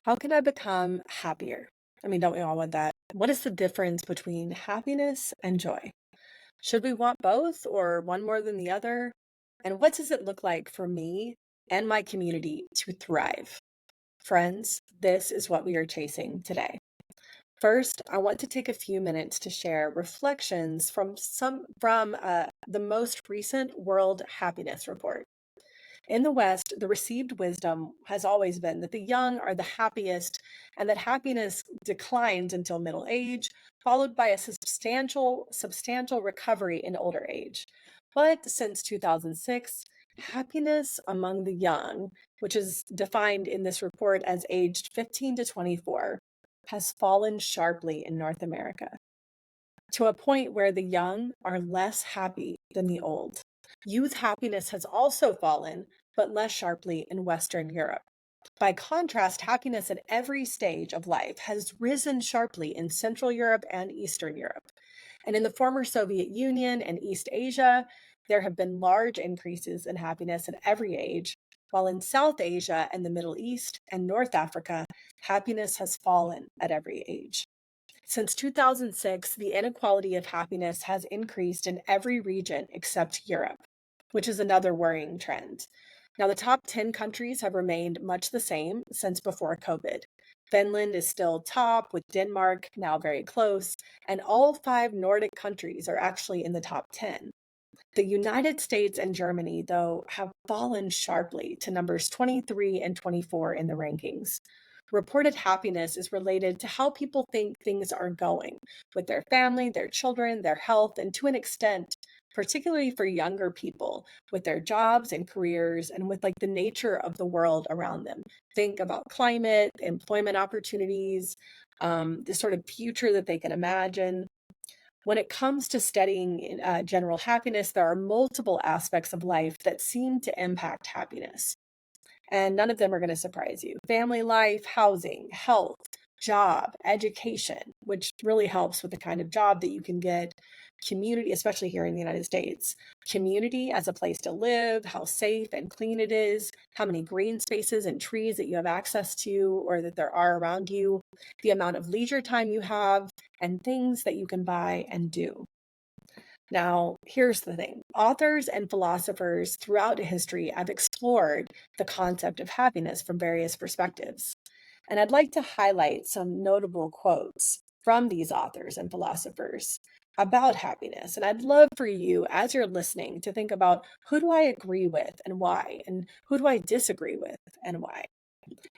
How can I become happier? I mean, don't we all want that? What is the difference between happiness and joy? Should we want both or one more than the other? And what does it look like for me and my community to thrive? Friends, this is what we are chasing today. First, I want to take a few minutes to share reflections from the most recent World Happiness Report. In the West, the received wisdom has always been that the young are the happiest and that happiness declines until middle age, followed by a substantial recovery in older age. But since 2006, happiness among the young, which is defined in this report as aged 15 to 24, has fallen sharply in North America to a point where the young are less happy than the old. Youth happiness has also fallen, but less sharply in Western Europe. By contrast, happiness at every stage of life has risen sharply in Central Europe and Eastern Europe. And in the former Soviet Union and East Asia, there have been large increases in happiness at every age, while in South Asia and the Middle East and North Africa, happiness has fallen at every age. Since 2006, the inequality of happiness has increased in every region except Europe, which is another worrying trend. Now, the top 10 countries have remained much the same since before COVID. Finland is still top, with Denmark now very close, and all five Nordic countries are actually in the top 10. The United States and Germany, though, have fallen sharply to numbers 23 and 24 in the rankings. Reported happiness is related to how people think things are going with their family, their children, their health, and to an extent, particularly for younger people, with their jobs and careers and with like the nature of the world around them. Think about climate, employment opportunities, the sort of future that they can imagine. When it comes to studying general happiness, there are multiple aspects of life that seem to impact happiness, and none of them are going to surprise you. Family life, housing, health, job, education, which really helps with the kind of job that you can get, community, especially here in the United States, community as a place to live, how safe and clean it is, how many green spaces and trees that you have access to or that there are around you, the amount of leisure time you have, and things that you can buy and do. Now, here's the thing. Authors and philosophers throughout history have explored the concept of happiness from various perspectives. And I'd like to highlight some notable quotes from these authors and philosophers about happiness. And I'd love for you, as you're listening, to think about who do I agree with and why, and who do I disagree with and why.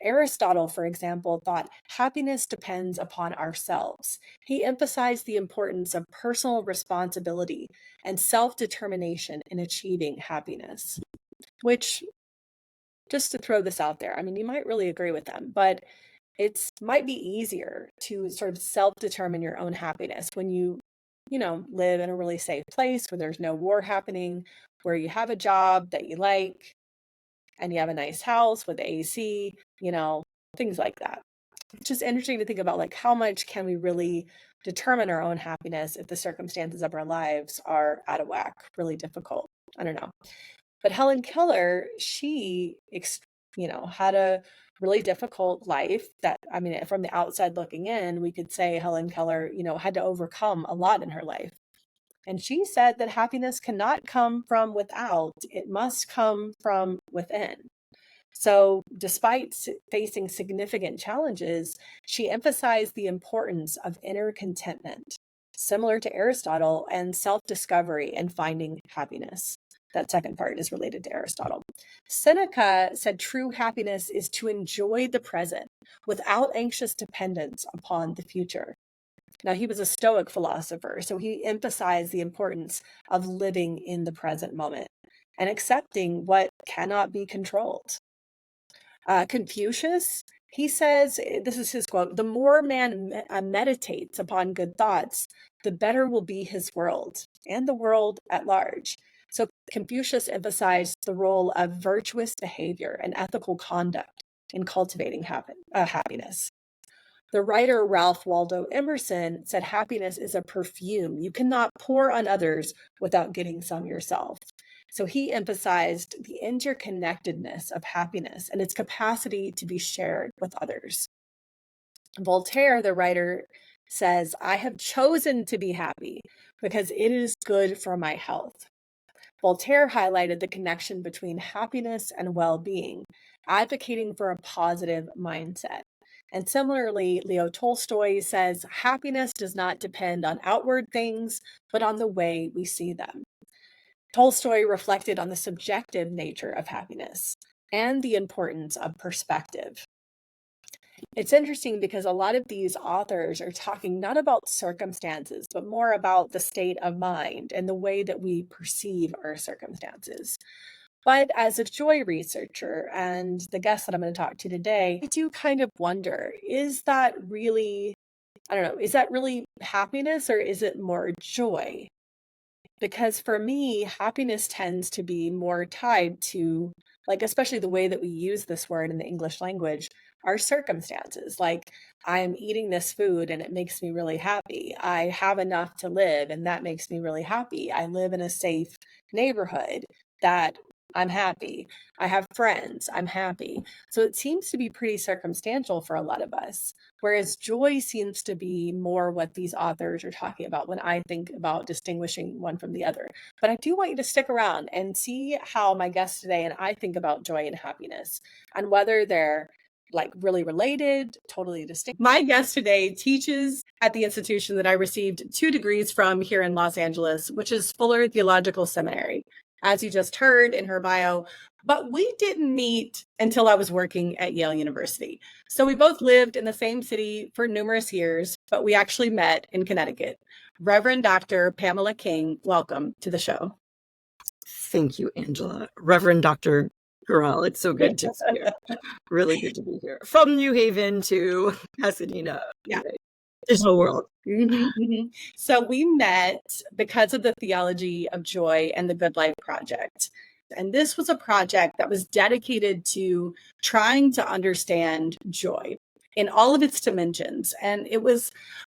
Aristotle, for example, thought happiness depends upon ourselves. He emphasized the importance of personal responsibility and self determination in achieving happiness, which, just to throw this out there, I mean, you might really agree with them, but it might be easier to sort of self determine your own happiness when you live in a really safe place where there's no war happening, where you have a job that you like, and you have a nice house with AC, things like that. It's just interesting to think about like how much can we really determine our own happiness if the circumstances of our lives are out of whack, really difficult. I don't know. But Helen Keller, had a really difficult life that, I mean, from the outside looking in, we could say Helen Keller, had to overcome a lot in her life. And she said that happiness cannot come from without, it must come from within. So, despite facing significant challenges, she emphasized the importance of inner contentment, similar to Aristotle, and self discovery and finding happiness. That second part is related to Aristotle. Seneca said true happiness is to enjoy the present without anxious dependence upon the future. Now, he was a Stoic philosopher, so he emphasized the importance of living in the present moment and accepting what cannot be controlled. Confucius, he says, this is his quote, the more man meditates upon good thoughts, the better will be his world and the world at large. So Confucius emphasized the role of virtuous behavior and ethical conduct in cultivating happiness. The writer Ralph Waldo Emerson said happiness is a perfume you cannot pour on others without getting some yourself. So he emphasized the interconnectedness of happiness and its capacity to be shared with others. Voltaire, the writer, says, I have chosen to be happy because it is good for my health. Voltaire highlighted the connection between happiness and well being, advocating for a positive mindset. And similarly, Leo Tolstoy says, happiness does not depend on outward things, but on the way we see them. Tolstoy reflected on the subjective nature of happiness and the importance of perspective. It's interesting because a lot of these authors are talking not about circumstances, but more about the state of mind and the way that we perceive our circumstances. But as a joy researcher and the guest that I'm going to talk to today, I do kind of wonder, is that really, I don't know, is that really happiness or is it more joy? Because for me, happiness tends to be more tied to, like, especially the way that we use this word in the English language, our circumstances. Like, I am eating this food and it makes me really happy. I have enough to live and that makes me really happy. I live in a safe neighborhood that I'm happy. I have friends, I'm happy. So it seems to be pretty circumstantial for a lot of us. Whereas joy seems to be more what these authors are talking about when I think about distinguishing one from the other. But I do want you to stick around and see how my guest today and I think about joy and happiness and whether they're like really related, totally distinct. My guest today teaches at the institution that I received 2 degrees from here in Los Angeles, which is Fuller Theological Seminary, as you just heard in her bio. But we didn't meet until I was working at Yale University. So we both lived in the same city for numerous years, but we actually met in Connecticut. Reverend Dr. Pamela King, welcome to the show. Thank you, Angela. Reverend Dr. Girl, it's so good to be here. Really good to be here. From New Haven to Pasadena, digital world. So we met because of the Theology of Joy and the Good Life Project. And this was a project that was dedicated to trying to understand joy in all of its dimensions. And it was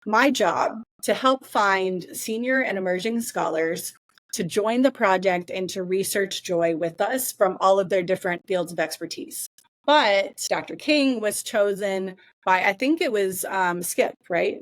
my job to help find senior and emerging scholars to join the project and to research joy with us from all of their different fields of expertise. But Dr. King was chosen by, I think it was Skip, right?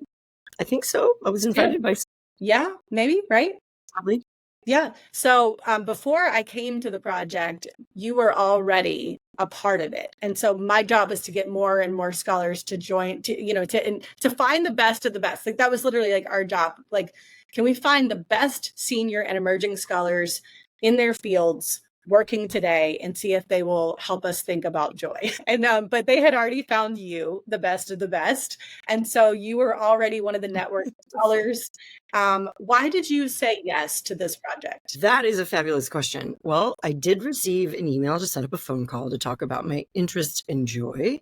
I think so. I was invited by... Yeah, maybe, right? Probably. Yeah. So before I came to the project, you were already a part of it. And so my job was to get more and more scholars to join, to find the best of the best. Like that was literally like our job. Like, can we find the best senior and emerging scholars in their fields working today and see if they will help us think about joy? And but they had already found you, the best of the best. And so you were already one of the network scholars. Why did you say yes to this project? That is a fabulous question. Well, I did receive an email to set up a phone call to talk about my interest in joy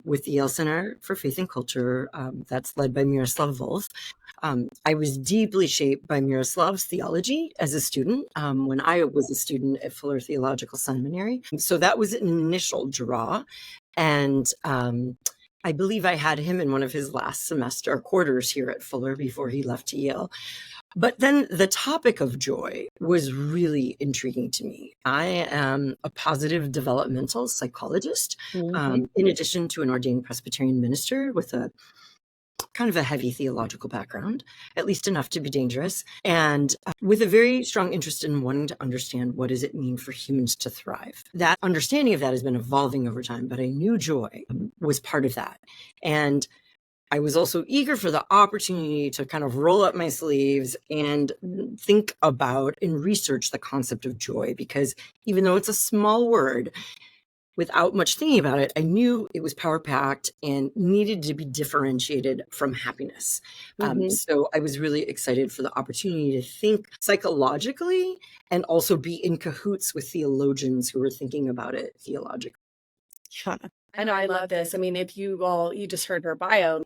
with the Yale Center for Faith and Culture. That's led by Miroslav Volf. I was deeply shaped by Miroslav's theology as a student when I was a student at Fuller Theological Seminary. So that was an initial draw. And I believe I had him in one of his last semester quarters here at Fuller before he left to Yale. But then the topic of joy was really intriguing to me. I am a positive developmental psychologist, in addition to an ordained Presbyterian minister with a kind of a heavy theological background, at least enough to be dangerous, and with a very strong interest in wanting to understand what does it mean for humans to thrive. That understanding of that has been evolving over time, but I knew joy was part of that. And I was also eager for the opportunity to kind of roll up my sleeves and think about and research the concept of joy, because even though it's a small word, without much thinking about it, I knew it was power-packed and needed to be differentiated from happiness. So I was really excited for the opportunity to think psychologically and also be in cahoots with theologians who were thinking about it theologically. Yeah. And I love this. I mean, if you just heard her bio,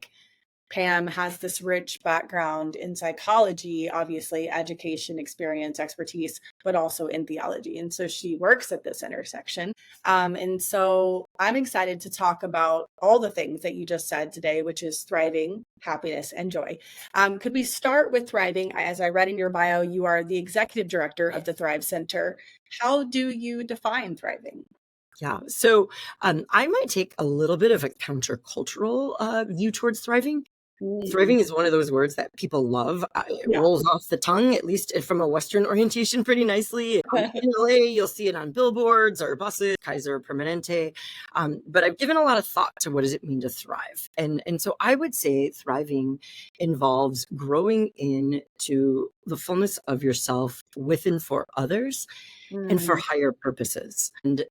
Pam has this rich background in psychology, obviously, education, experience, expertise, but also in theology. And so she works at this intersection. And so I'm excited to talk about all the things that you just said today, which is thriving, happiness, and joy. Could we start with thriving? As I read in your bio, you are the executive director of the Thrive Center. How do you define thriving? Yeah. So I might take a little bit of a countercultural view towards thriving. Mm. Thriving is one of those words that people love. It Yeah. rolls off the tongue, at least from a Western orientation, pretty nicely. In LA, you'll see it on billboards or buses, Kaiser Permanente. But I've given a lot of thought to what does it mean to thrive. And so I would say thriving involves growing into the fullness of yourself with and for others and for Mm. higher purposes. And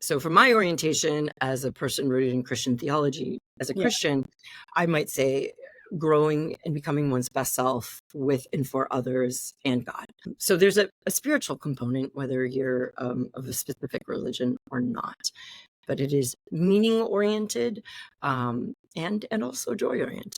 so, for my orientation as a person rooted in Christian theology, as a Yeah. Christian, I might say growing and becoming one's best self with and for others and God. So, there's a spiritual component, whether you're of a specific religion or not, but it is meaning oriented and also joy oriented.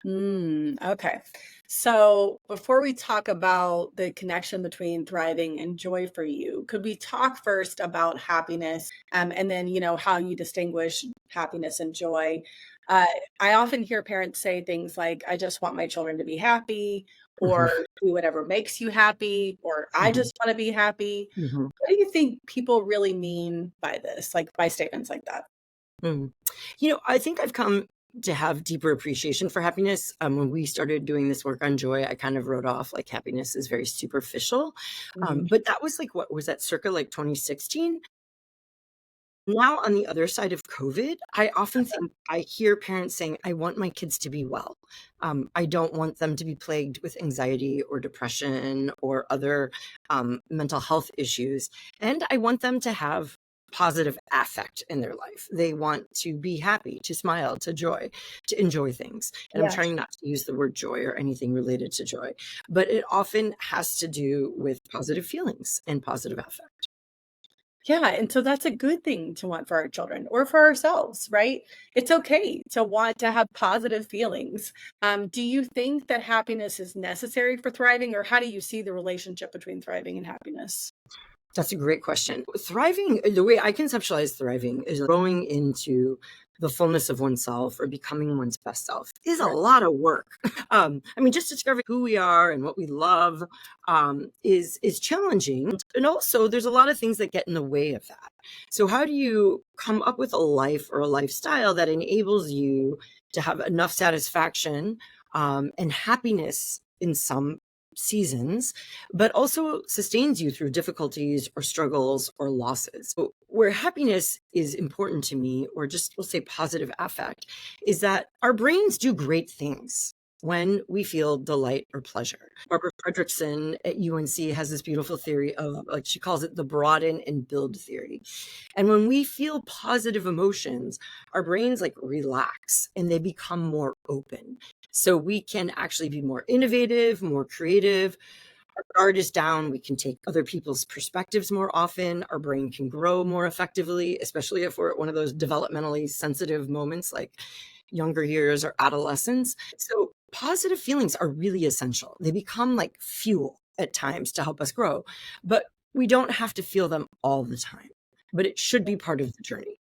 Okay. So before we talk about the connection between thriving and joy for you, could we talk first about happiness, and then, how you distinguish happiness and joy? Uh, I often hear parents say things like, I just want my children to be happy, Mhm, or do whatever makes you happy, or I mhm, just want to be happy. mhm, What do you think people really mean by this, like by statements like that? mhm. I think I've come to have deeper appreciation for happiness. When we started doing this work on joy, I kind of wrote off like happiness is very superficial. Mhm. But that was like, what was that, circa like 2016? Now, on the other side of COVID, I often think I hear parents saying, I want my kids to be well. I don't want them to be plagued with anxiety or depression or other mental health issues. And I want them to have positive affect in their life. They want to be happy, to smile, to joy, to enjoy things. And I'm Yes. trying not to use the word joy or anything related to joy, but it often has to do with positive feelings and positive affect. Yeah, and so that's a good thing to want for our children or for ourselves, right? It's okay to want to have positive feelings. Do you think that happiness is necessary for thriving, or how do you see the relationship between thriving and happiness? That's a great question. Thriving, the way I conceptualize thriving is growing into the fullness of oneself or becoming one's best self is a Right. lot of work. I mean, just discovering who we are and what we love is challenging, and also there's a lot of things that get in the way of that. So, how do you come up with a life or a lifestyle that enables you to have enough satisfaction and happiness in some seasons, but also sustains you through difficulties or struggles or losses? So where happiness is important to me, or just we'll say positive affect, is that our brains do great things when we feel delight or pleasure. Barbara Fredrickson at UNC has this beautiful theory of, like, she calls it the broaden and build theory. And when we feel positive emotions, our brains like relax and they become more open. So we can actually be more innovative, more creative. Our guard is down. We can take other people's perspectives more often. Our brain can grow more effectively, especially if we're at one of those developmentally sensitive moments like younger years or adolescence. So positive feelings are really essential. They become like fuel at times to help us grow, but we don't have to feel them all the time. But it should be part of the journey.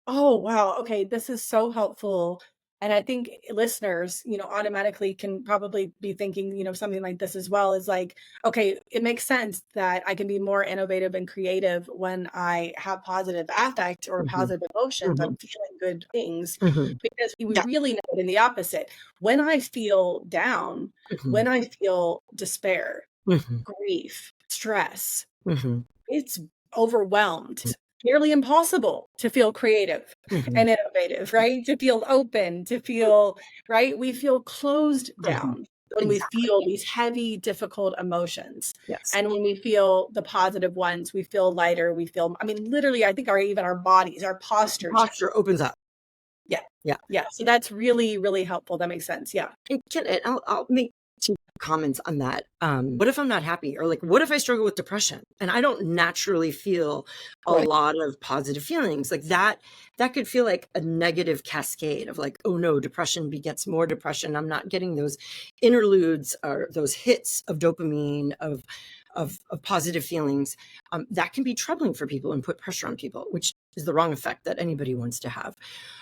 Oh, wow. Okay, this is so helpful. And I think listeners, automatically can probably be thinking, something like this as well is like, okay, it makes sense that I can be more innovative and creative when I have positive affect or Mhm, positive emotions. mhm, I'm feeling good things mhm. because we Yeah. really know it in the opposite. When I feel down, Mhm, when I feel despair, mhm, grief, stress, mhm, it's overwhelmed. Nearly impossible to feel creative mhm. and innovative, right? To feel open, to feel, right? We feel closed Mhm. down when we Exactly. feel these heavy, difficult emotions. Yes. And when we feel the positive ones, we feel lighter. We feel, I mean, literally, I think even our bodies, our posture change. Posture opens up. Yeah. Yeah. Yeah. So that's really, really helpful. That makes sense. Yeah. And I'll make 2 comments on that. What if I'm not happy? Or, like, what if I struggle with depression and I don't naturally feel a Right. lot of positive feelings? Like, that could feel like a negative cascade of, like, "Oh, no, depression begets more depression. I'm not getting those interludes or those hits of dopamine, of positive feelings." That can be troubling for people and put pressure on people, which is the wrong effect that anybody wants to have.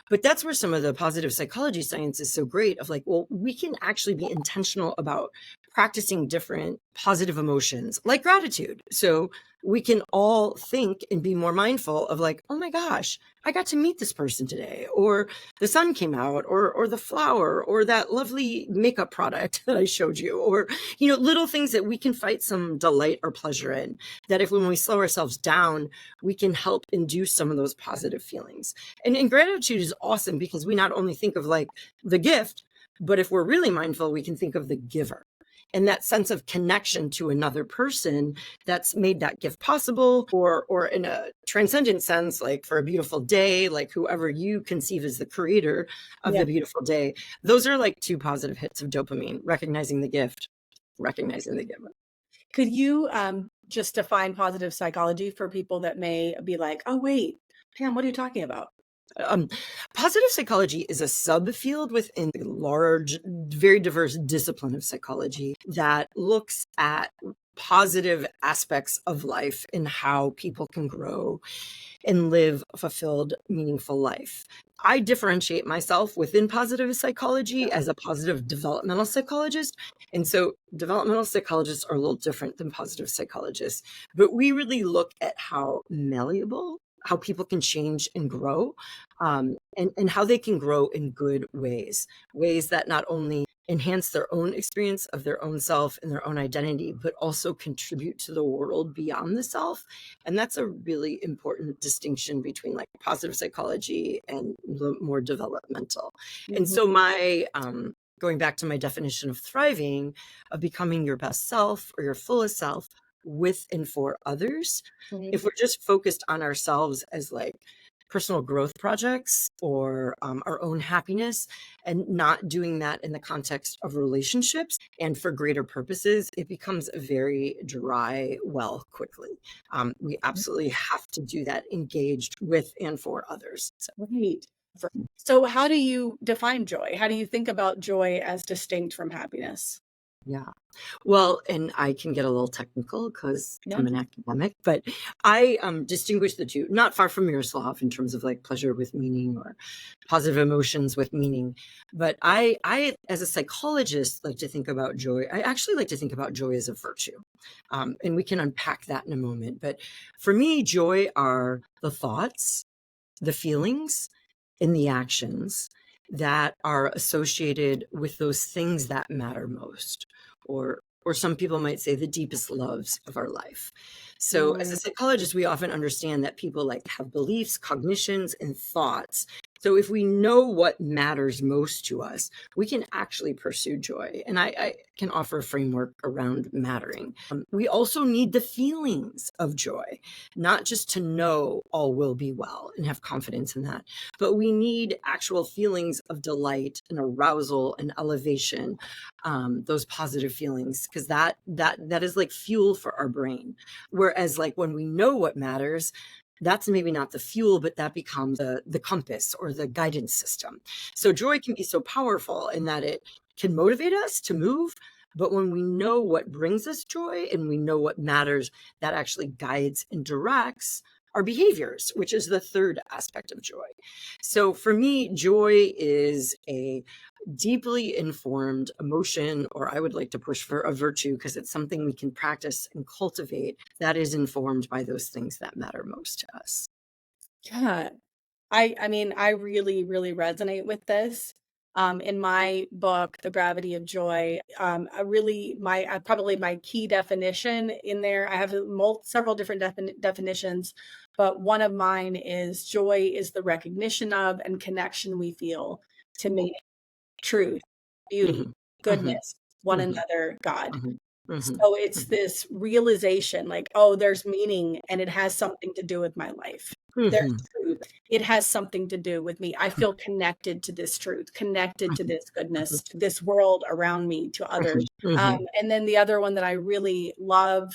But that's where some of the positive psychology science is so great of, like, well, we can actually be intentional about practicing different positive emotions like gratitude. So we can all think and be more mindful of like, oh my gosh, I got to meet this person today, or the sun came out, or the flower, or that lovely makeup product that I showed you, or, little things that we can find some delight or pleasure in, that if when we slow ourselves down, we can help induce some of those positive feelings. And gratitude is awesome because we not only think of like the gift, but if we're really mindful, we can think of the giver and that sense of connection to another person that's made that gift possible, or in a transcendent sense, like for a beautiful day, like whoever you conceive as the creator of Yeah. the beautiful day. Those are like two positive hits of dopamine: recognizing the gift, recognizing the giver. Could you just define positive psychology for people that may be like, oh, wait, Pam, what are you talking about? Um, Positive psychology is a subfield within the large, very diverse discipline of psychology that looks at positive aspects of life and how people can grow and live a fulfilled, meaningful life. I differentiate myself within positive psychology as a positive developmental psychologist. And so developmental psychologists are a little different than positive psychologists, but we really look at how malleable, how people can change and grow, and how they can grow in good ways that not only enhance their own experience of their own self and their own identity, but also contribute to the world beyond the self. And that's a really important distinction between like positive psychology and the more developmental. And Mhm. so my going back to my definition of thriving, of becoming your best self or your fullest self with and for others, Mhm. if we're just focused on ourselves as like personal growth projects or our own happiness, and not doing that in the context of relationships and for greater purposes, it becomes a very dry well quickly. We absolutely have to do that engaged with and for others. So, Right. So, how do you define joy? How do you think about joy as distinct from happiness? yeah. Well, and I can get a little technical because No. I'm an academic, but I distinguish the two, not far from Miroslav in terms of like pleasure with meaning or positive emotions with meaning. But I, as a psychologist, like to think about joy. I actually like to think about joy as a virtue. And we can unpack that in a moment. But for me, joy are the thoughts, the feelings, and the actions that are associated with those things that matter most, or some people might say the deepest loves of our life. So as a Mm. psychologist, we often understand that people like have beliefs, cognitions, and thoughts. So if we know what matters most to us, we can actually pursue joy. And I can offer a framework around mattering. We also need the feelings of joy, not just to know all will be well and have confidence in that, but we need actual feelings of delight and arousal and elevation, those positive feelings, because that is like fuel for our brain. Whereas like when we know what matters, that's maybe not the fuel, but that becomes the compass or the guidance system. So joy can be so powerful in that it can motivate us to move. But when we know what brings us joy and we know what matters, that actually guides and directs our behaviors, which is the third aspect of joy. So for me, joy is a deeply informed emotion, or I would like to push for a virtue because it's something we can practice and cultivate that is informed by those things that matter most to us. Yeah. I mean, I really, really resonate with this. In my book, The Gravity of Joy, I really probably my key definition in there. I have several different definitions, but one of mine is joy is the recognition of and connection we feel to meaning, truth, beauty, Mhm, mhm, goodness, one mhm, another, God. mhm, mhm, So it's this realization like, oh, there's meaning and it has something to do with my life. There's mhm, truth. It has something to do with me. I feel connected to this truth, connected to mhm, this goodness, mhm, to this world around me, to others. mhm, mhm, And then the other one that I really love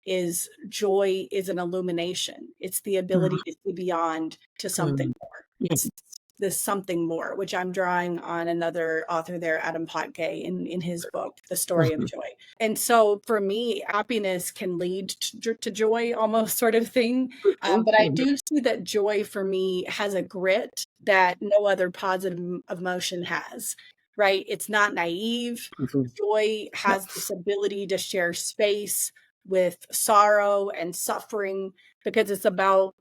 is joy is an illumination. It's the ability to see beyond to something mhm, more. It's mhm, this something more, which I'm drawing on another author there, Adam Potgay, in his book, The Story of mhm, Joy. And so for me, happiness can lead to joy, almost sort of thing. But I mhm, do see that joy for me has a grit that no other positive emotion has, right? It's not naive. mhm. Joy Yep. has this ability to share space. with sorrow and suffering because it's about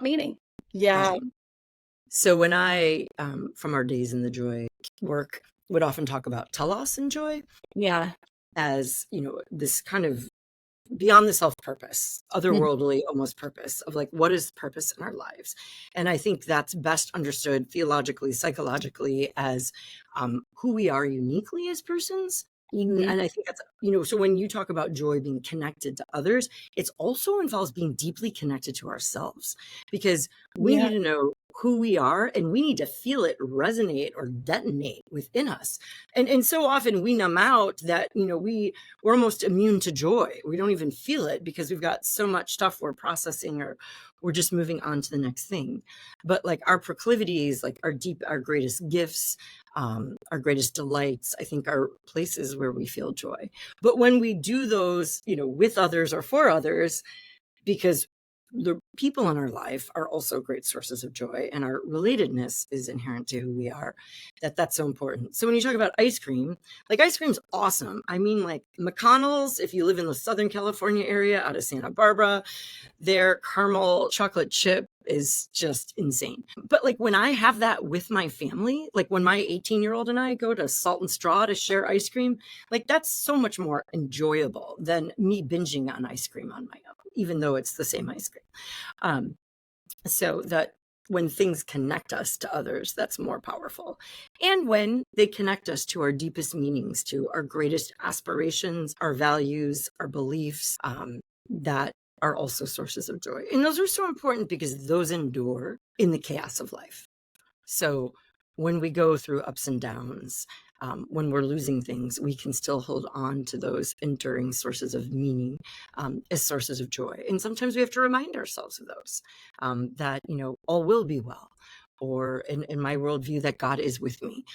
meaning. Yeah. So when I, from our days in the joy work, would often talk about telos and joy Yeah. as, this kind of beyond the self purpose, Mm. otherworldly almost purpose of like, what is purpose in our lives? And I think that's best understood theologically, psychologically as who we are uniquely as persons. Mhm. And I think that's, so when you talk about joy being connected to others, it also involves being deeply connected to ourselves because we Yeah. need to know who we are and we need to feel it resonate or detonate within us. And so often we numb out that, we're almost immune to joy. We don't even feel it because we've got so much stuff we're processing or we're just moving on to the next thing. But like our proclivities, like our greatest gifts, our greatest delights, I think are places where we feel joy. But when we do those, with others or for others, because the people in our life are also great sources of joy and our relatedness is inherent to who we are, that's so important. So when you talk about ice cream, like ice cream's awesome. I mean, like McConnell's, if you live in the Southern California area out of Santa Barbara, their caramel chocolate chip is just insane. But like when I have that with my family, like when my 18-year-old and I go to Salt and Straw to share ice cream, like that's so much more enjoyable than me binging on ice cream on my own, even though it's the same ice cream. Um, so that when things connect us to others, that's more powerful. And when they connect us to our deepest meanings, to our greatest aspirations, our values, our beliefs, that are also sources of joy. And those are so important because those endure in the chaos of life. So when we go through ups and downs, when we're losing things, we can still hold on to those enduring sources of meaning as sources of joy. And sometimes we have to remind ourselves of those, that, all will be well. Or in my worldview, that God is with me,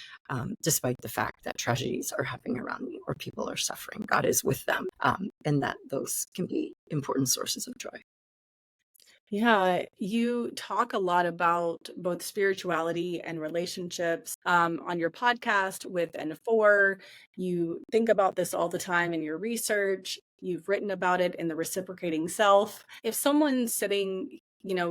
despite the fact that tragedies are happening around me or people are suffering. God is with them, and that those can be important sources of joy. Yeah, you talk a lot about both spirituality and relationships on your podcast with and for. You think about this all the time in your research. You've written about it in the reciprocating self. If someone's sitting,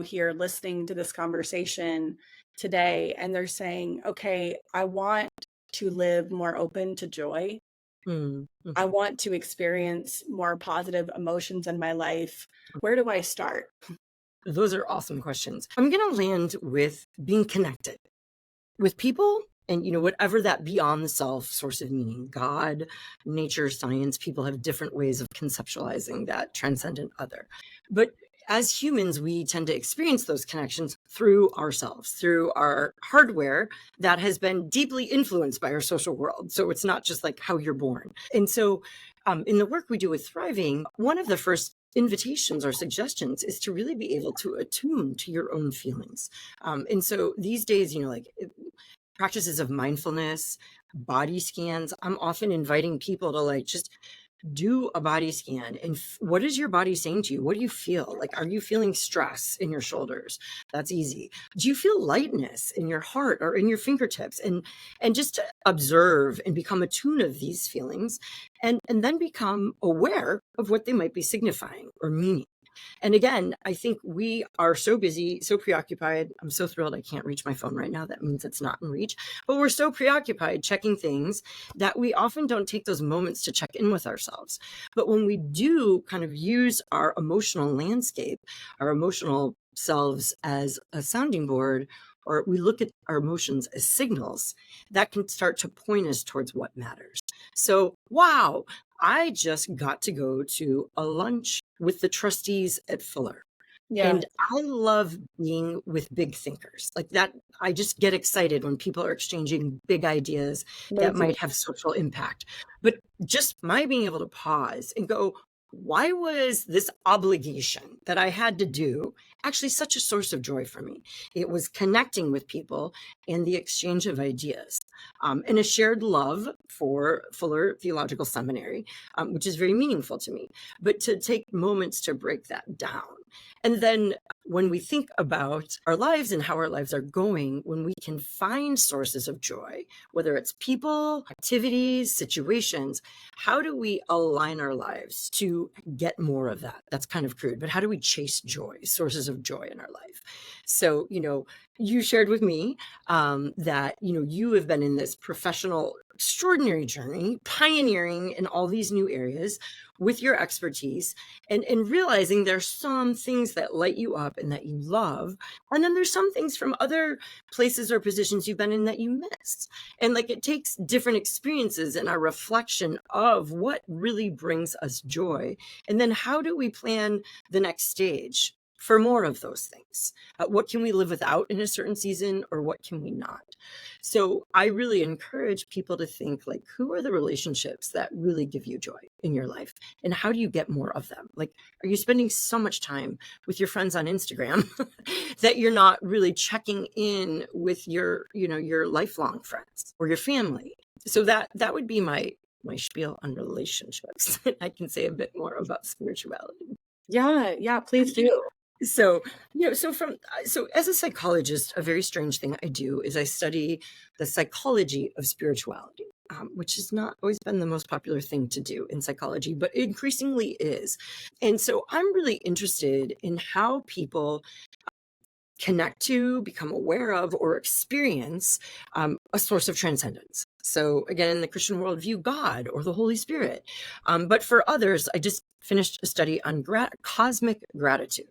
here listening to this conversation today and they're saying, okay, I want to live more open to joy. Mm-hmm. I want to experience more positive emotions in my life. Where do I start? Those are awesome questions. I'm going to land with being connected with people and, whatever that beyond the self source of meaning, God, nature, science, people have different ways of conceptualizing that transcendent other. But as humans, we tend to experience those connections through ourselves, through our hardware that has been deeply influenced by our social world. So it's not just like how you're born. And so in the work we do with Thriving, one of the first invitations or suggestions is to really be able to attune to your own feelings. And so these days, like practices of mindfulness, body scans, I'm often inviting people to like just do a body scan and what is your body saying to you? What do you feel? Like, are you feeling stress in your shoulders? That's easy. Do you feel lightness in your heart or in your fingertips? And just to observe and become attuned of these feelings and then become aware of what they might be signifying or meaning. And again, I think we are so busy, so preoccupied. I'm so thrilled I can't reach my phone right now. That means it's not in reach. But we're so preoccupied checking things that we often don't take those moments to check in with ourselves. But when we do kind of use our emotional landscape, our emotional selves as a sounding board, or we look at our emotions as signals, that can start to point us towards what matters. So, wow, I just got to go to a lunch with the trustees at Fuller. Yeah, And I love being with big thinkers like that. I just get excited when people are exchanging big ideas me that too. might have social impact. But just my being able to pause and go, why was this obligation that I had to do actually such a source of joy for me? It was connecting with people and the exchange of ideas, and a shared love for Fuller Theological Seminary, which is very meaningful to me. But to take moments to break that down And then when we think about our lives and how our lives are going, when we can find sources of joy, whether it's people, activities, situations, how do we align our lives to get more of that? That's kind of crude, but how do we chase joy, sources of joy in our life? So, you shared with me that, you have been in this professional, extraordinary journey, pioneering in all these new areas with your expertise and realizing there's some things that light you up and that you love. And then there's some things from other places or positions you've been in that you miss. And like it takes different experiences and our reflection of what really brings us joy. And then how do we plan the next stage for more of those things? What can we live without in a certain season, or what can we not? So I really encourage people to think like, who are the relationships that really give you joy in your life? And how do you get more of them? Like, are you spending so much time with your friends on Instagram that you're not really checking in with your lifelong friends or your family? So that would be my spiel on relationships. I can say a bit more about spirituality. Yeah, please do. So, so as a psychologist, a very strange thing I do is I study the psychology of spirituality, which has not always been the most popular thing to do in psychology, but increasingly is. And so I'm really interested in how people connect to, become aware of, or experience a source of transcendence. So again, in the Christian worldview, God or the Holy Spirit. But for others, I just finished a study on cosmic gratitude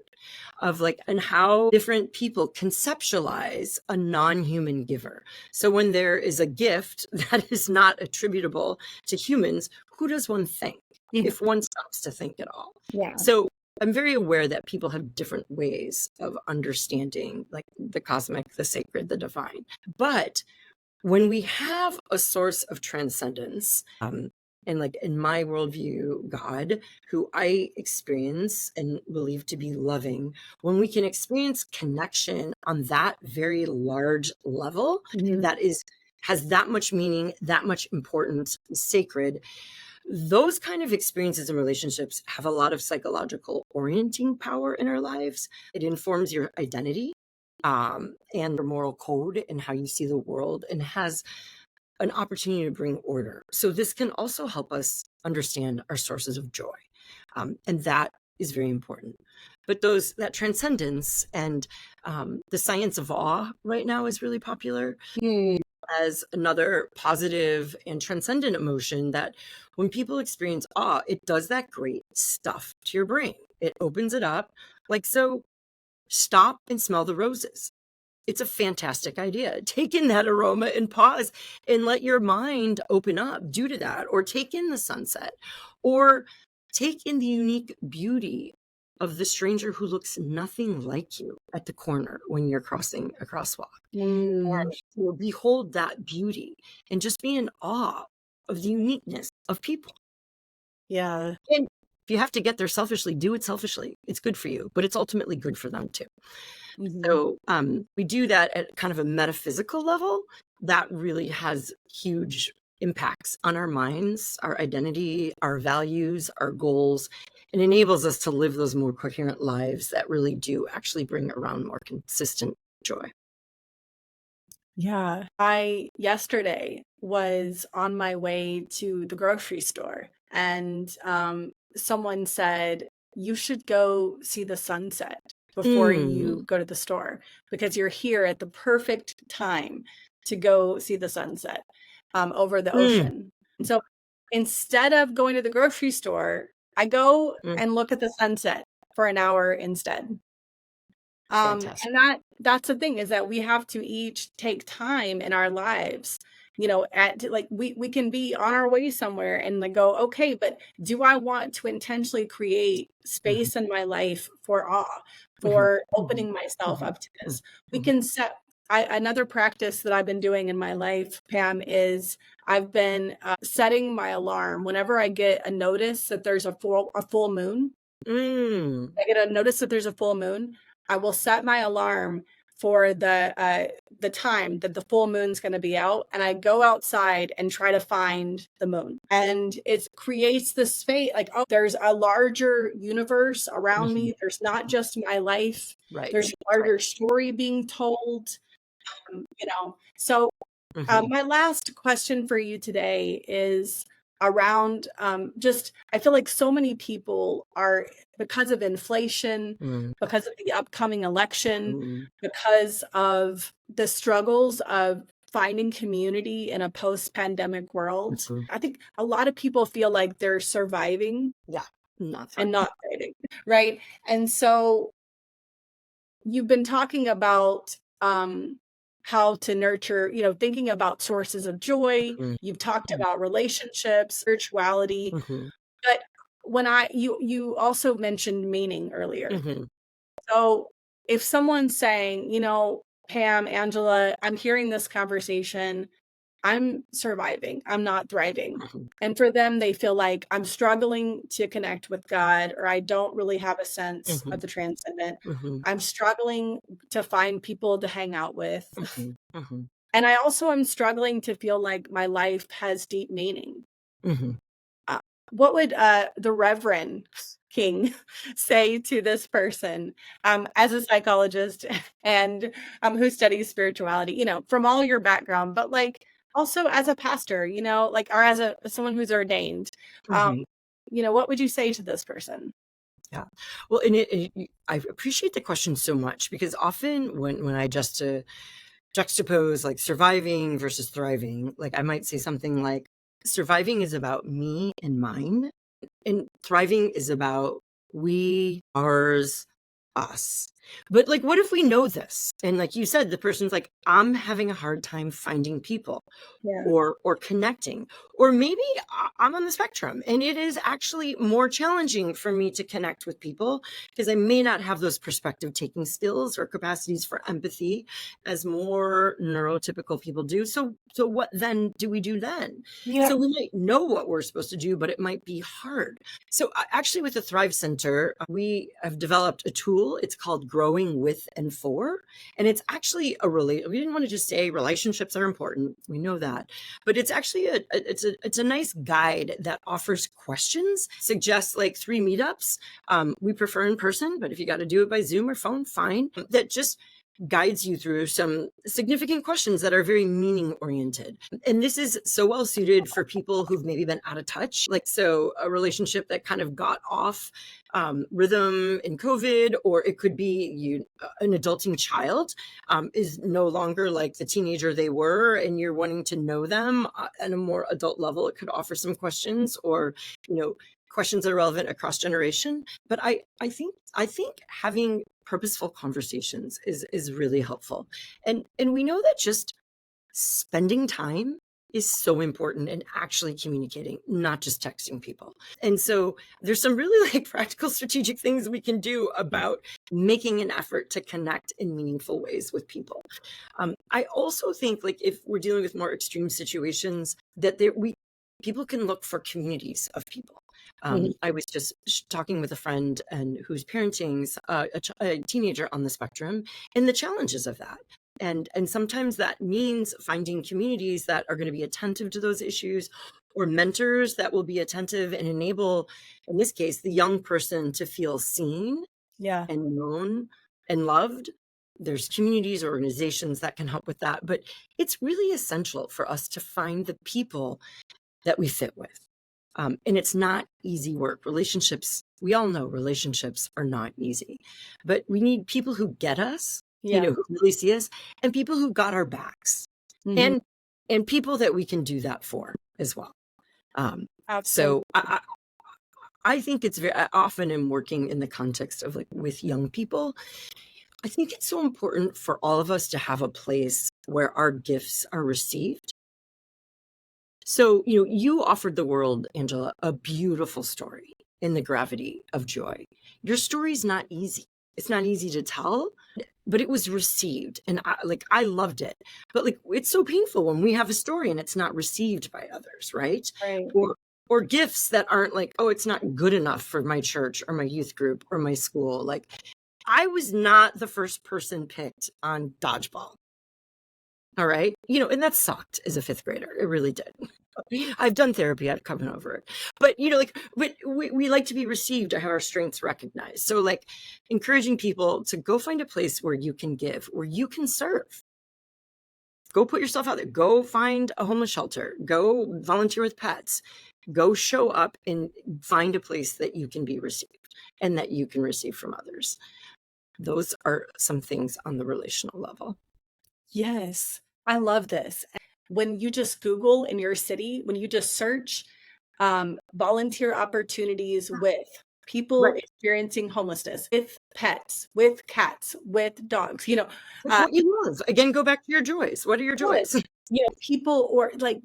of and how different people conceptualize a non-human giver. So when there is a gift that is not attributable to humans, who does one thank if one stops to think at all? Yeah. So I'm very aware that people have different ways of understanding like the cosmic, the sacred, the divine. But when we have a source of transcendence, and like in my worldview, God, who I experience and believe to be loving, when we can experience connection on that very large level, that has that much meaning, that much importance, sacred, those kind of experiences and relationships have a lot of psychological orienting power in our lives. It informs your identity and your moral code and how you see the world, and has an opportunity to bring order. So this can also help us understand our sources of joy. And that is very important. But that transcendence and the science of awe right now is really popular as another positive and transcendent emotion, that when people experience awe, it does that great stuff to your brain. It opens it up. So stop and smell the roses. It's a fantastic idea. Take in that aroma and pause and let your mind open up due to that, or take in the sunset, or take in the unique beauty of the stranger who looks nothing like you at the corner when you're crossing a crosswalk. And behold that beauty and just be in awe of the uniqueness of people. Yeah. And if you have to get there selfishly, do it selfishly. It's good for you, but it's ultimately good for them too. So we do that at kind of a metaphysical level. That really has huge impacts on our minds, our identity, our values, our goals, and enables us to live those more coherent lives that really do actually bring around more consistent joy. Yeah. I yesterday was on my way to the grocery store, and someone said, "You should go see the sunset before you go to the store, because you're here at the perfect time to go see the sunset over the ocean." And so instead of going to the grocery store, I go and look at the sunset for an hour instead. Fantastic. And that's the thing, is that we have to each take time in our lives, we can be on our way somewhere and go, okay, but do I want to intentionally create space in my life for awe, for opening myself up to this? We can set another practice that I've been doing in my life, Pam, is I've been setting my alarm whenever I get a notice that there's a full moon. I get a notice that there's a full moon. I will set my alarm for the time that the full moon's going to be out, and I go outside and try to find the moon. And it creates this space like, oh, there's a larger universe around me. There's not just my life. Right. There's a larger story being told. So my last question for you today is around just, I feel like so many people are, because of inflation, because of the upcoming election, because of the struggles of finding community in a post-pandemic world. I think a lot of people feel like they're surviving and not thriving, right? And so you've been talking about how to nurture, thinking about sources of joy. You've talked about relationships, spirituality, but you also mentioned meaning earlier. So if someone's saying, Pam, Angela, I'm hearing this conversation, I'm surviving, I'm not thriving. And for them, they feel like I'm struggling to connect with God, or I don't really have a sense of the transcendent. I'm struggling to find people to hang out with. And I also am struggling to feel like my life has deep meaning. What would the Reverend King say to this person as a psychologist and who studies spirituality, from all your background, but like also as a pastor, or as someone who's ordained, what would you say to this person? Yeah. Well, and I appreciate the question so much, because often when I just juxtapose like surviving versus thriving, like I might say something like, surviving is about me and mine, and thriving is about we, ours, us. But like, what if we know this? And like you said, the person's like, I'm having a hard time finding people or connecting, or maybe I'm on the spectrum and it is actually more challenging for me to connect with people because I may not have those perspective taking skills or capacities for empathy as more neurotypical people do. So what then do we do then? So we might know what we're supposed to do, but it might be hard. So actually with the Thrive Center, we have developed a tool. It's called Growing With and For. And it's actually we didn't want to just say relationships are important. We know that. But it's actually it's a nice guide that offers questions, suggests like 3 meetups. We prefer in person, but if you got to do it by Zoom or phone, fine. That just guides you through some significant questions that are very meaning oriented. And this is so well suited for people who've maybe been out of touch. Like, so a relationship that kind of got off rhythm in COVID, or it could be an adulting child is no longer like the teenager they were, and you're wanting to know them at a more adult level. It could offer some questions, or, questions that are relevant across generation. But I think having purposeful conversations is really helpful. And we know that just spending time is so important, and actually communicating, not just texting people. And so there's some really like practical strategic things we can do about making an effort to connect in meaningful ways with people. I also think, like, if we're dealing with more extreme situations, that people can look for communities of people. I was just talking with a friend and who's parenting a teenager on the spectrum, and the challenges of that. And sometimes that means finding communities that are going to be attentive to those issues, or mentors that will be attentive and enable, in this case, the young person to feel seen and known and loved. There's communities, organizations that can help with that. But it's really essential for us to find the people that we fit with. And it's not easy work. Relationships, we all know relationships are not easy, but we need people who get us, who really see us, and people who got our backs, and people that we can do that for as well. So I think it's very often in working in the context of like with young people, I think it's so important for all of us to have a place where our gifts are received. So, you offered the world, Angela, a beautiful story in the gravity of joy. Your story's not easy. It's not easy to tell, but it was received. And I loved it. But like, it's so painful when we have a story and it's not received by others, right? Or gifts that aren't like, oh, it's not good enough for my church or my youth group or my school. Like, I was not the first person picked on dodgeball. All right. And that sucked as a fifth grader. It really did. I've done therapy. I've come over it. But, but we like to be received, to have our strengths recognized. So, like, encouraging people to go find a place where you can give, where you can serve. Go put yourself out there. Go find a homeless shelter. Go volunteer with pets. Go show up and find a place that you can be received and that you can receive from others. Those are some things on the relational level. Yes, I love this. When you just Google in your city, when you just search volunteer opportunities with people Right. experiencing homelessness, with pets, with cats, with dogs, Like uh, what you love. Again, go back to your joys. What are your good. joys? People or like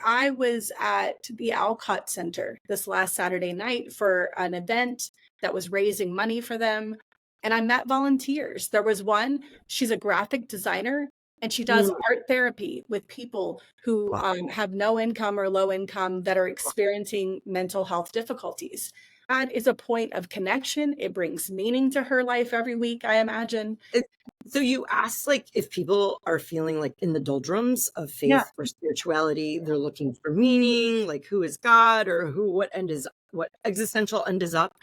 I was at the Alcott Center this last Saturday night for an event that was raising money for them. And I met volunteers. There was one, she's a graphic designer and she does Mm, art therapy with people who wow. have no income or low income that are experiencing mental health difficulties. That is a point of connection. It brings meaning to her life every week, I imagine. So you asked, like, if people are feeling like in the doldrums of Yeah. faith or spirituality, they're looking for meaning, like who is God, or what existential end is up.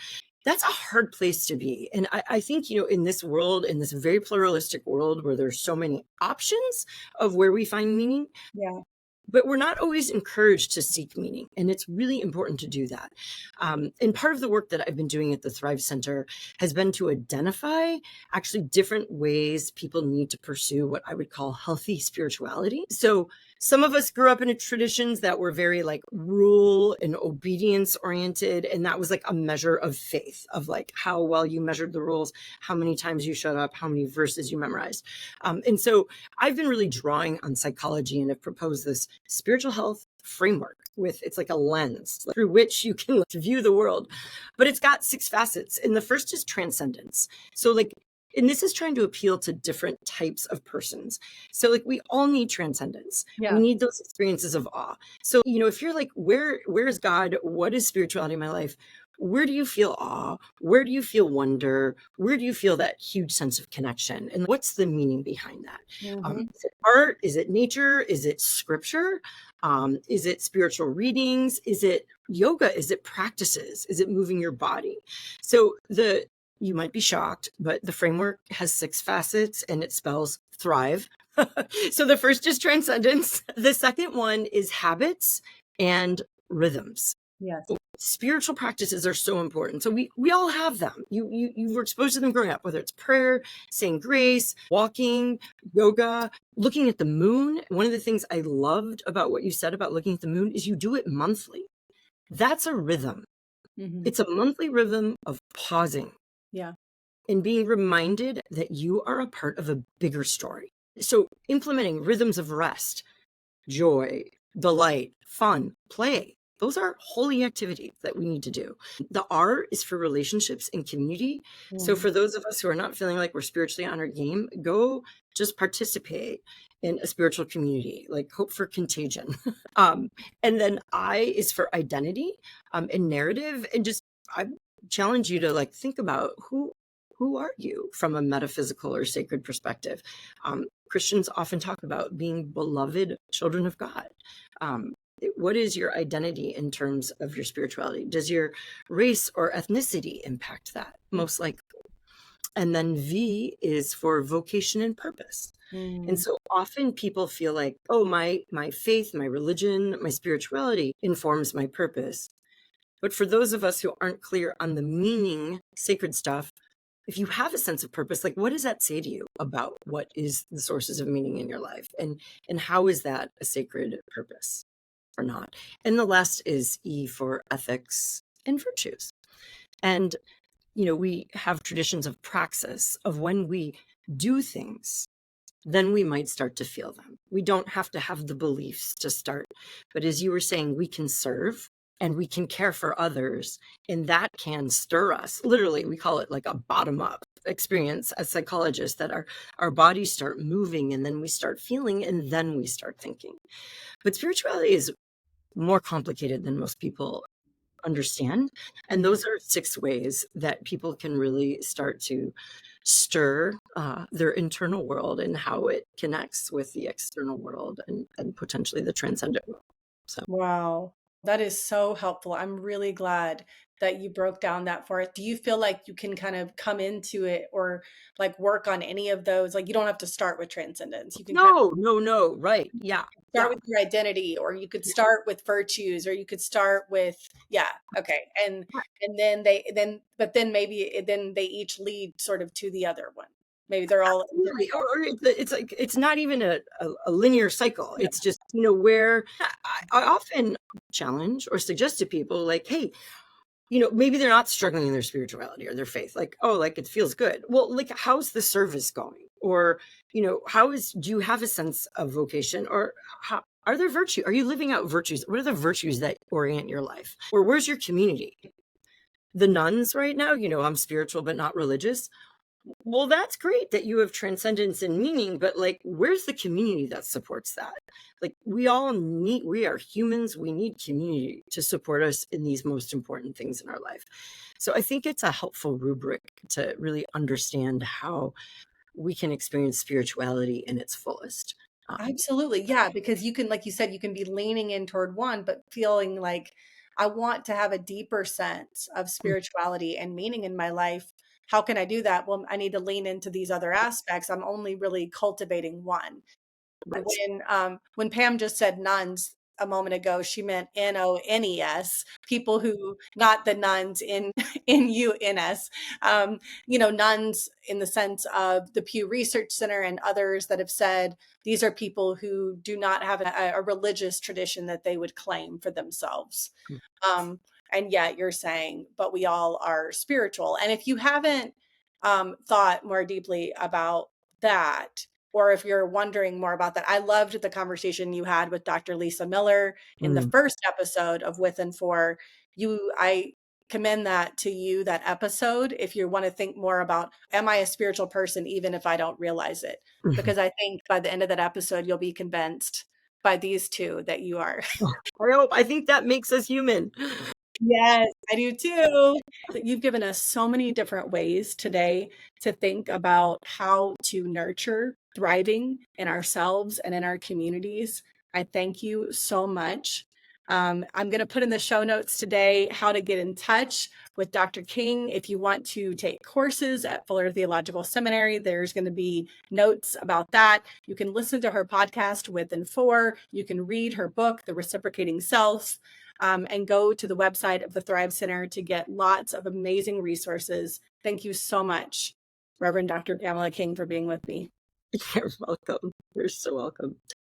That's a hard place to be. And I think, in this world, in this very pluralistic world where there's so many options of where we find meaning, Yeah. but we're not always encouraged to seek meaning. And it's really important to do that. And part of the work that I've been doing at the Thrive Center has been to identify actually different ways people need to pursue what I would call healthy spirituality. So some of us grew up in traditions that were very like rule and obedience oriented. And that was like a measure of faith, of like how well you measured the rules, how many times you showed up, how many verses you memorized. And so I've been really drawing on psychology and have proposed this spiritual health framework it's like a lens through which you can view the world, but it's got 6 facets. And the first is transcendence. So and this is trying to appeal to different types of persons. So like we all need transcendence. We Yeah. need those experiences of awe. So, if you're like, where is God? What is spirituality in my life? Where do you feel awe? Where do you feel wonder? Where do you feel that huge sense of connection? And what's the meaning behind that? Mhm. Is it art? Is it nature? Is it scripture? Is it spiritual readings? Is it yoga? Is it practices? Is it moving your body? So you might be shocked, but the framework has 6 facets and it spells thrive. So the first is transcendence. The second one is habits and rhythms. Yes. Spiritual practices are so important. So we all have them. You were exposed to them growing up, whether it's prayer, saying grace, walking, yoga, looking at the moon. One of the things I loved about what you said about looking at the moon is you do it monthly. That's a rhythm. Mhm. It's a monthly rhythm of pausing Yeah. and being reminded that you are a part of a bigger story. So implementing rhythms of rest, joy, delight, fun, play. Those are holy activities that we need to do. The R is for relationships and community. So Mhm. for those of us who are not feeling like we're spiritually on our game, go just participate in a spiritual community, like hope for contagion. um, and then I is for identity and narrative. And just I challenge you to like think about who are you from a metaphysical or sacred perspective. Christians often talk about being beloved children of God. What is your identity in terms of your spirituality? Does your race or ethnicity impact that? Most likely. And then V is for vocation and purpose. And Mm. so often people feel like, oh, my faith, my religion, my spirituality informs my purpose. But for those of us who aren't clear on the meaning, sacred stuff, if you have a sense of purpose, like what does that say to you about what is the sources of meaning in your life? And how is that a sacred purpose or not? And the last is E for ethics and virtues. And, we have traditions of praxis of when we do things, then we might start to feel them. We don't have to have the beliefs to start. But as you were saying, we can serve and we can care for others, and that can stir us. Literally, we call it like a bottom up experience as psychologists, that our bodies start moving and then we start feeling and then we start thinking. But spirituality is more complicated than most people understand. And Mhm. those are 6 ways that people can really start to stir their internal world and how it connects with the external world and potentially the transcendent world. So, Wow. That is so helpful. I'm really glad that you broke down that for it. Do you feel like you can kind of come into it or like work on any of those? Like you don't have to start with transcendence. You can kind no, no, no, right. Yeah, of start yeah. with your identity, or you could Yeah. start with virtues, or you could start with, yeah, okay. And then then maybe then they each lead sort of to the other one. Maybe they're all Absolutely, or it's like it's not even a linear cycle. yeah. It's just, where I often challenge or suggest to people like, "Hey, maybe they're not struggling in their spirituality or their faith. Like, oh, like it feels good. Well, like, how's the service going? Or, do you have a sense of vocation? Or are there virtue? Are you living out virtues? What are the virtues that orient your life? Or where's your community? The nuns right now, I'm spiritual but not religious. Well, that's great that you have transcendence and meaning, but like, where's the community that supports that? Like, we are humans, we need community to support us in these most important things in our life. So I think it's a helpful rubric to really understand how we can experience spirituality in its fullest. Um, Absolutely. Yeah, because you can, like you said, you can be leaning in toward one, but feeling like I want to have a deeper sense of spirituality and meaning in my life. How can I do that? Well, I need to lean into these other aspects. I'm only really cultivating one. right. When Pam just said nuns a moment ago, she meant NONES, people who, not the nuns in NUNS, nuns in the sense of the Pew Research Center and others that have said these are people who do not have a religious tradition that they would claim for themselves. Um, and yet you're saying, but we all are spiritual. And if you haven't thought more deeply about that, or if you're wondering more about that, I loved the conversation you had with Dr. Lisa Miller in the Mm. first episode of With and For. I commend that to you, that episode, if you want to think more about, am I a spiritual person, even if I don't realize it? Mhm. Because I think by the end of that episode, you'll be convinced by these two that you are. I think that makes us human. Yes, I do too. But you've given us so many different ways today to think about how to nurture thriving in ourselves and in our communities. I thank you so much. I'm going to put in the show notes today how to get in touch with Dr. King. If you want to take courses at Fuller Theological Seminary, there's going to be notes about that. You can listen to her podcast With and For. You can read her book, The Reciprocating Self, and go to the website of the Thrive Center to get lots of amazing resources. Thank you so much, Reverend Dr. Pamela King, for being with me. You're welcome. You're so welcome.